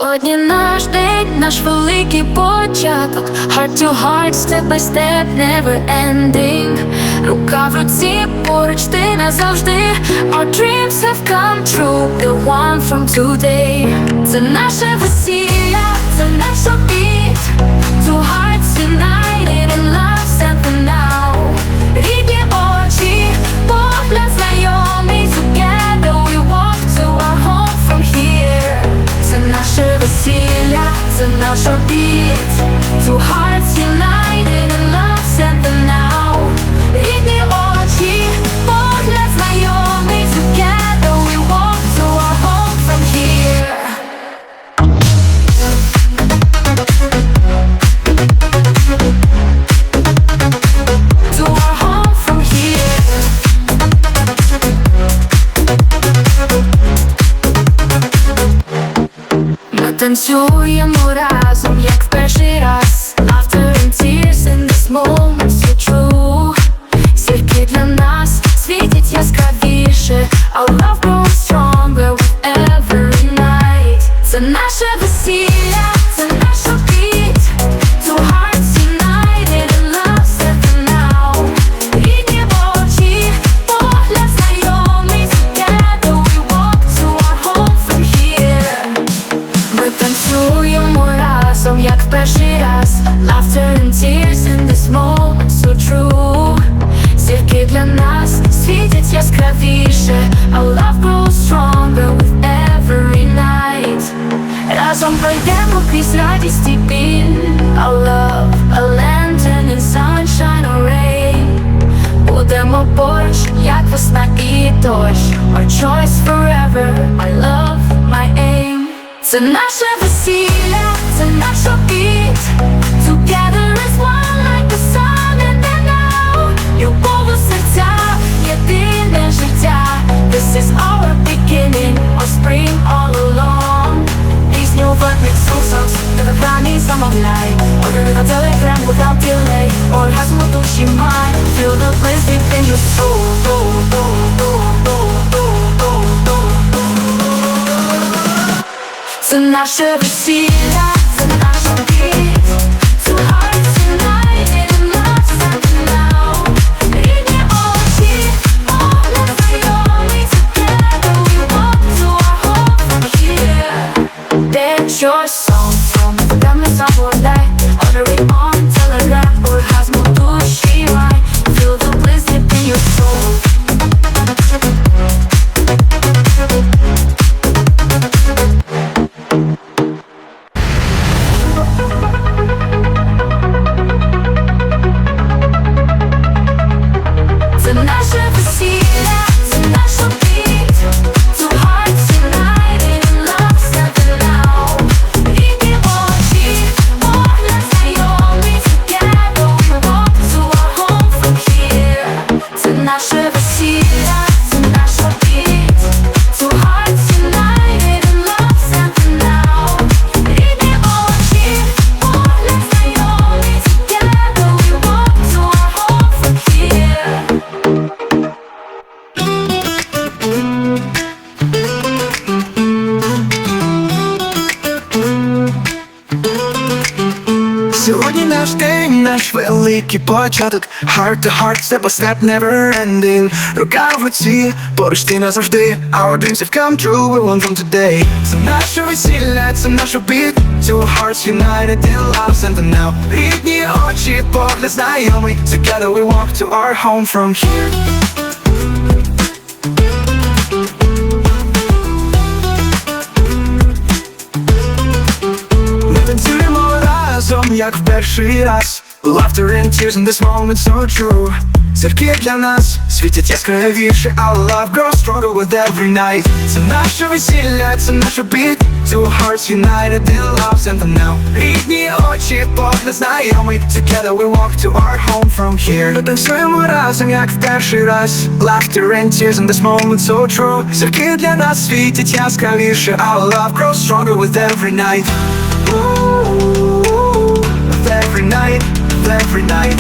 Сьогодні наш день, наш великий початок. Heart to heart, step by step, never ending. Рука в руці, поруч ти назавжди. Our dreams have come true, the one from today. Це наше весілля, це наш обід. Two hearts united in love, something now. Рідні очі, погляд знайомий. Together we walk to our home from here. Це наше весілля, це наш обід. Two hearts united in love, something now. Рідні очі, погляд знайомий. Together we walk to our home from here. To our home from here. Ми танцюємо разом, як в перший раз. Laughter and tears in this moment so true. Зірки для нас світять яскравіше. Our love grows stronger with every night. Це наше весілля, це наш обід. Two hearts united in love, something now. Рідні очі, погляд знайомий. Together we walk to our home from here. Ми танцюємо разом, як в перший раз. Laughter and tears in this moment so true. Зірки для нас світять яскравіше. Our love grows stronger with every night. Разом пройдемо крізь радість і біль. Our love, a lantern in sunshine or rain. Будемо поруч, як весна і дощ. Our choice forever, my love, my aim. Це наше весілля, це наш обід. Together as one, like the sun and the now. Любов у серцях, єдине життя. This is our beginning, our spring all along. Пісню вербних сусок, невиграний замовляй. Order на телеграм without delay. Оргазм у душі май. Feel the bliss within your soul. Це наше весілля, це наш обід. Two hearts united in love, something now. Рідні очі, погляд знайомий. Together we walk to our home from here. Get your song from програми «Замовляй». Order it on Telegram, оргазм у душі май. Feel the bliss within your soul. Це наше весілля, це наш обід. Two hearts united in love, something now. Рідні очі, погляд знайомий. Together we walk to our home from here. Це наше весілля, це наш обід. Two hearts united in love, something now. Рідні очі, погляд знайомий. Together we walk to our home from here. Сьогодні наш день, наш великий початок. Heart to heart, step by step, never ending. Рука в руці, поруч ти назавжди. Our dreams have come true, we want from today. Це наше весілля, це наш обід. Two hearts united in love, something now. Рідні очі, погляд знайомий. Together we walk to our home from here. Ми танцюємо разом, як в перший раз. Laughter and tears in this moment so true. Зірки для нас світять яскравіше. Our love grows stronger with every night. Це наше весілля, це наш обід. Two hearts united in love, something now. Рідні очі, погляд знайомий. Together we walk to our home from here. Ми танцюємо разом, як в перший раз. Laughter and tears in this moment so true. Зірки для нас світять яскравіше. Our love grows stronger with every night. With every night, with every night.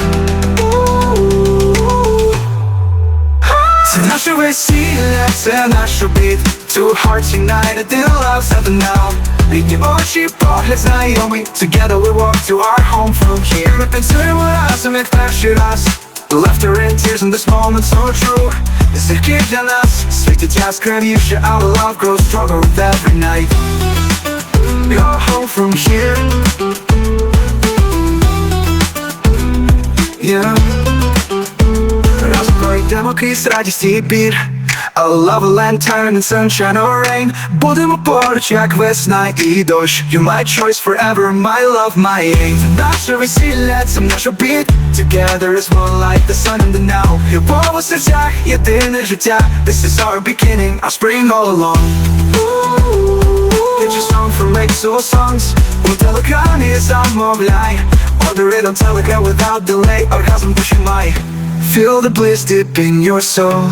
Це наше весілля, це наш обід. Two hearts united in love, something now. Рідні очі, погляд знайомий. Together we walk to our home from here. Ми танцюємо разом, як перший раз. Laughter and tears in this moment so true. Зірки для нас світять яскравіше. Our love grows stronger with every night. We go home from here. Yeah. Разом пройдемо крізь радість і біль. I'll love a lantern in sunshine or rain. Будемо поруч, як весна і дощ. You're my choice forever, my love, my aim. Наше весілля, це наш обід. Together is more like the sun and the now. Любов у серцях, єдине життя. This is our beginning, our spring all along. Get your song from Exo songs. У телекані замовляй. Order it on Telegram without delay. Оргазм душі май. Feel the bliss deep in your soul.